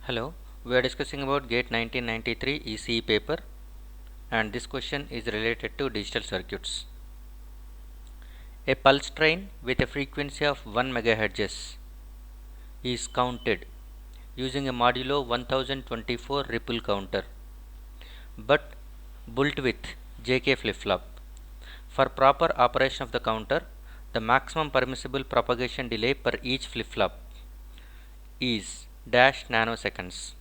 Hello, we are discussing about GATE 1993 ECE paper, and this question is related to digital circuits. A pulse train with a frequency of 1 MHz is counted using a modulo 1024 ripple counter, but built with JK flip-flop. For proper operation of the counter, the maximum permissible propagation delay per each flip-flop is dash nanoseconds.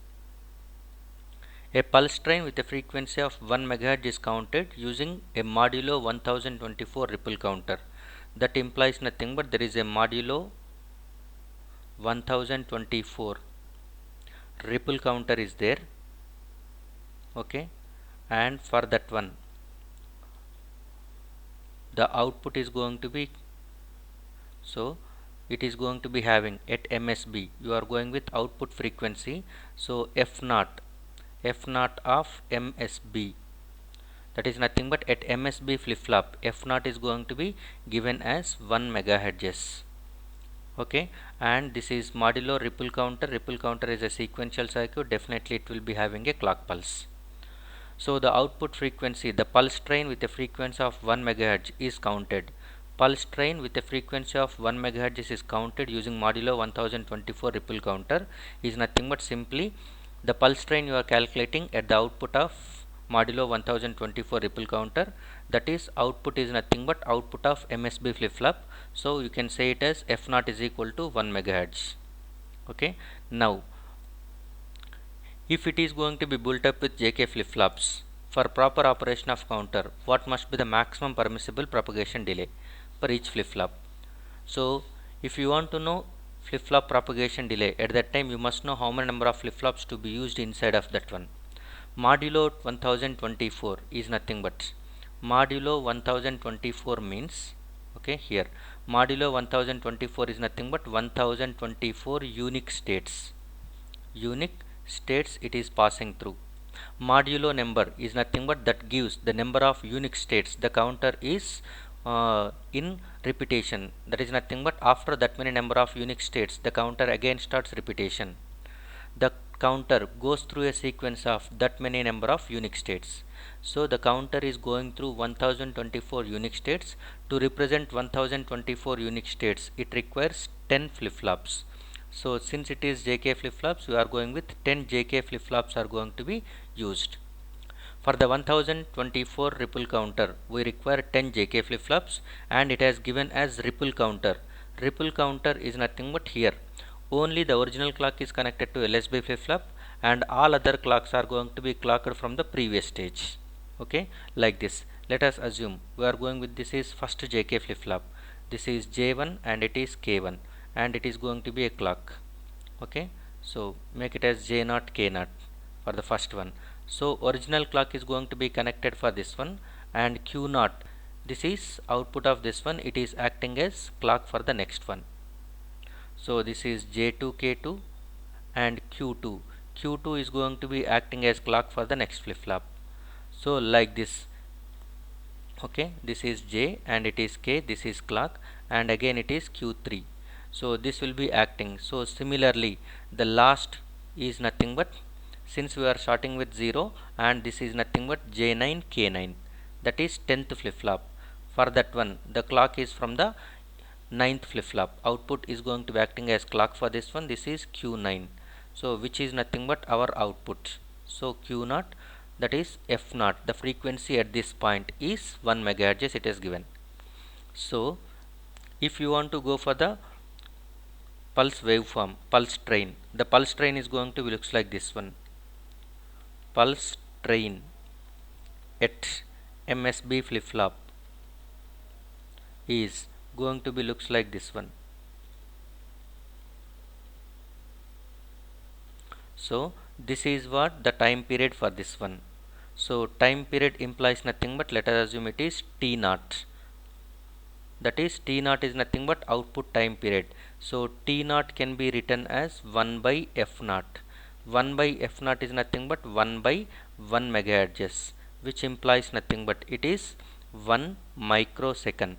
A pulse train with a frequency of 1 MHz is counted using a modulo 1024 ripple counter. That implies nothing but there is a modulo 1024 ripple counter is there. Okay, and for that one the output is going to be, so it is going to be having at MSB, you are going with output frequency, so F0 of MSB, that is nothing but at MSB flip-flop F0 is going to be given as 1 MHz. Okay, and this is modulo ripple counter. Ripple counter is a sequential circuit, definitely it will be having a clock pulse. So the output frequency, the pulse train with a frequency of 1 MHz is counted. Pulse train with a frequency of 1 MHz is counted using modulo 1024 ripple counter is nothing but simply the pulse train you are calculating at the output of modulo 1024 ripple counter, that is output is nothing but output of MSB flip-flop, so you can say it as F0 is equal to 1 MHz. Okay, now if it is going to be built up with JK flip-flops, for proper operation of counter, what must be the maximum permissible propagation delay for each flip-flop? So if you want to know flip-flop propagation delay, at that time you must know how many number of flip-flops to be used inside of that one. Modulo 1024 is nothing but modulo 1024 means, okay, here modulo 1024 is nothing but 1024 unique states it is passing through. Modulo number is nothing but that gives the number of unique states. The counter is in repetition, that is nothing but after that many number of unique states the counter again starts repetition. The counter goes through a sequence of that many number of unique states. So the counter is going through 1024 unique states. To represent 1024 unique states, it requires 10 flip-flops. So since it is JK flip-flops, we are going with 10 JK flip-flops are going to be used. For the 1024 ripple counter, we require 10 JK flip-flops, and it has given as ripple counter. Ripple counter is nothing but here. Only the original clock is connected to LSB flip-flop, and all other clocks are going to be clocked from the previous stage. Okay, like this. Let us assume we are going with this is first JK flip-flop. This is J1 and it is K1, and it is going to be a clock. Okay, so make it as J0 K0 for the first one. So original clock is going to be connected for this one, and Q0, this is output of this one, it is acting as clock for the next one. So this is J2 K2 and Q2. Q2 is going to be acting as clock for the next flip-flop. So like this. Okay, this is J and it is K, this is clock, and again it is Q3. So this will be acting. So similarly the last is nothing but, since we are starting with 0, and this is nothing but J9 K9, that is 10th flip-flop. For that one the clock is from the 9th flip-flop. Output is going to be acting as clock for this one. This is Q9, so which is nothing but our output. So Q0, that is F0, the frequency at this point is 1 MHz it is given. So if you want to go for the pulse waveform, pulse train, the pulse train is going to be looks like this one. Pulse train at MSB flip-flop is going to be looks like this one. So this is what the time period for this one. So time period implies nothing but, let us assume it is T0, that is T0 is nothing but output time period. So T0 can be written as 1 by F0. 1 by F0 is nothing but 1 by 1 MHz, which implies nothing but it is 1 microsecond.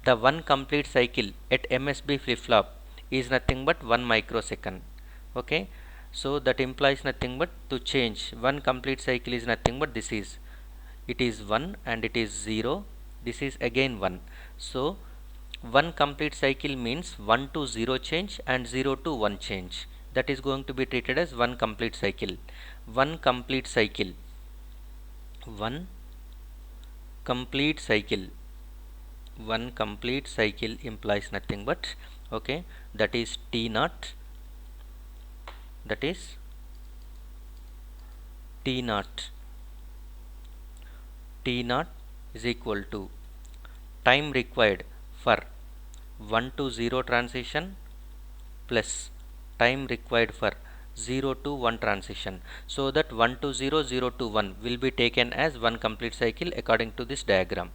The one complete cycle at MSB flip-flop is nothing but 1 microsecond. Okay, So that implies nothing but to change one complete cycle is nothing but this is, it is 1 and it is 0, this is again 1. So one complete cycle means 1 to 0 change and 0 to 1 change. That is going to be treated as one complete cycle. One complete cycle, one complete cycle, one complete cycle implies nothing but, okay, that is T naught, that is T naught. T naught is equal to time required for 1 to 0 transition plus time required for 0 to 1 transition. So that 1 to 0, 0 to 1 will be taken as one complete cycle according to this diagram.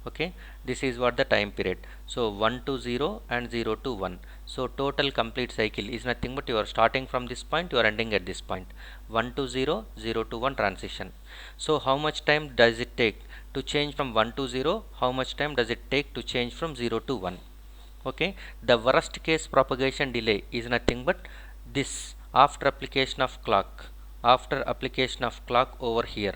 Okay, this is what the time period. So 1 to 0 and 0 to 1. So total complete cycle is nothing but you are starting from this point, you are ending at this point. 1 to 0, 0 to 1 transition. So how much time does it take to change from 1 to 0? How much time does it take to change from 0 to 1? Okay, the worst case propagation delay is nothing but this after application of clock, after application of clock over here,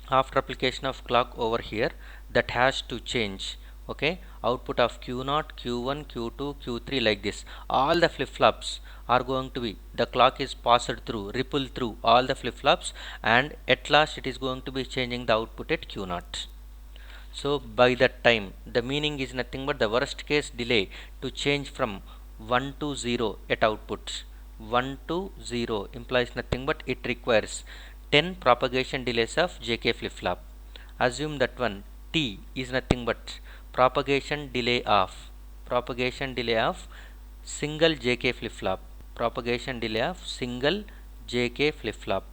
after application of clock over here, that has to change. Okay, output of q0, q1, q2, q3, like this, all the flip-flops are going to be, the clock is passed through, ripple through all the flip-flops, and at last it is going to be changing the output at q0. So by that time, the meaning is nothing but the worst case delay to change from 1 to 0 at output. 1 to 0 implies nothing but it requires 10 propagation delays of JK flip-flop. Assume that one T is nothing but propagation delay of single JK flip-flop, propagation delay of single JK flip-flop.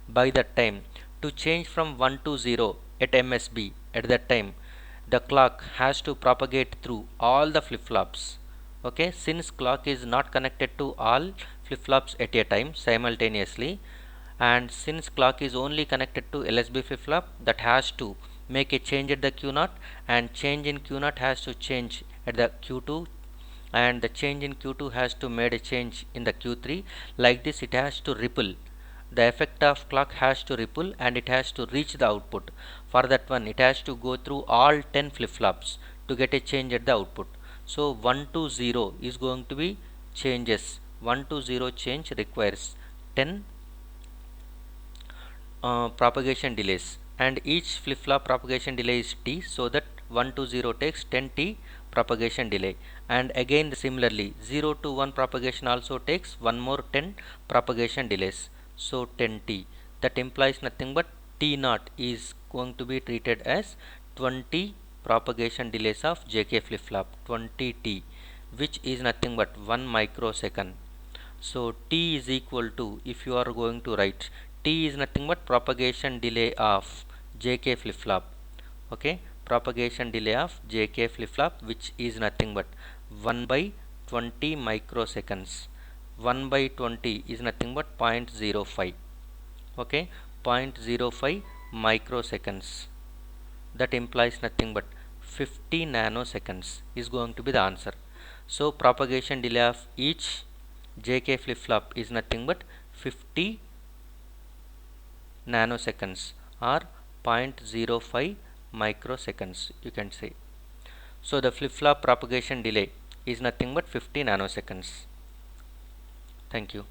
By that time, to change from 1 to 0 at MSB, at that time the clock has to propagate through all the flip-flops. Okay, since clock is not connected to all flip-flops at a time simultaneously, and since clock is only connected to LSB flip-flop, that has to make a change at the Q0, and change in Q0 has to change at the Q2, and the change in Q2 has to made a change in the Q3. Like this it has to ripple, the effect of clock has to ripple and it has to reach the output. For that one it has to go through all 10 flip-flops to get a change at the output. So 1 to 0 is going to be changes, 1 to 0 change requires 10 propagation delays, and each flip-flop propagation delay is t, so that 1 to 0 takes 10 t propagation delay, and again similarly 0 to 1 propagation also takes one more 10 propagation delays, so 10 t. That implies nothing but t naught is going to be treated as 20 propagation delays of JK flip-flop, 20 t, which is nothing but 1 microsecond. So t is equal to, if you are going to write, t is nothing but propagation delay of JK flip-flop. Okay, propagation delay of JK flip-flop, which is nothing but 1 by 20 microseconds. 1 by 20 is nothing but 0.05. Okay, 0.05 microseconds. That implies nothing but 50 nanoseconds is going to be the answer. So propagation delay of each JK flip-flop is nothing but 50 nanoseconds or 0.05 microseconds, you can say. So the flip-flop propagation delay is nothing but 50 nanoseconds. Thank you.